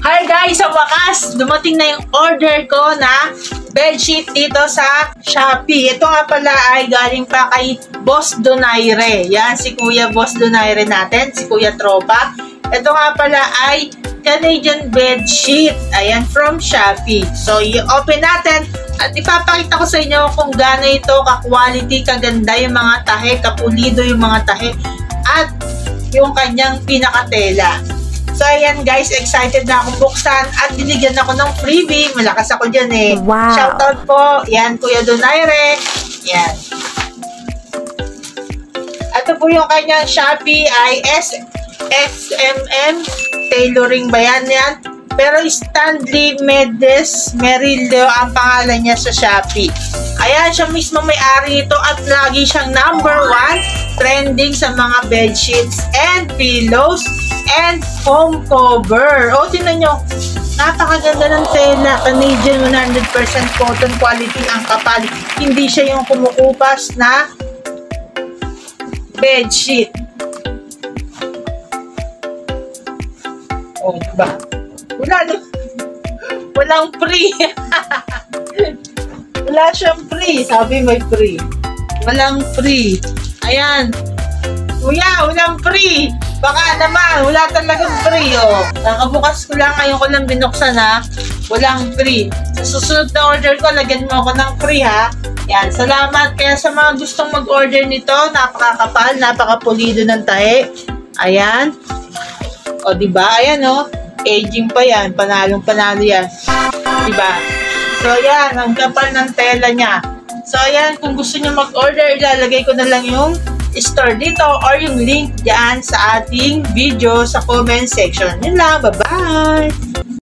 Hi guys! Sa wakas, dumating na yung order ko na bedsheet dito sa Shopee. Ito nga pala ay galing pa kay Boss Donaire. Yan, si Kuya Boss Donaire natin, si Kuya Tropa. Ito nga pala ay Canadian bedsheet. Ayan, from Shopee. So, i-open natin at ipapakita ko sa inyo kung gaano ito ka-quality, kaganda yung mga tahe, kapulido yung mga tahe, at yung kanyang pinakatela. So, ayan guys, excited na akong buksan at binigyan ako ng freebie. Malakas ako dyan eh. Wow. Shoutout po. Yan, Kuya Donaire. Yan. Ito po yung kanyang Shopee ay SXMM. Tailoring ba yan? Pero Stanley Medes Merillo ang pangalan niya sa Shopee. Ayan, siya mismo may-ari ito at lagi siyang #1 trending sa mga bedsheets and pillows and foam cover. O, tingnan nyo. Napakaganda ng tela. Canadian 100% cotton quality ang kapal. Hindi siya yung kumukupas na bedsheet. O, diba? Walang free. Wala siyang free. Sabi may free. Walang free. Ayan. Kuya, walang free. Baka naman, wala talagang free, oh. Nakabukas ko lang, ngayon ko lang binuksan, ha. Walang free. Sa susunod na order ko, lagyan mo ako ng free, ha. Yan, salamat. Kaya sa mga gustong mag-order nito, napakakapal, napakapulido ng tahe. Ayan. O, diba? Ayan, oh. Aging pa yan. Panalong-panalo yan. Diba? So, yan. Ang kapal ng tela niya. So, ayan. Kung gusto niyo mag-order, ilalagay ko na lang yung store dito or yung link dyan sa ating video sa comment section. Yun lang. Bye-bye!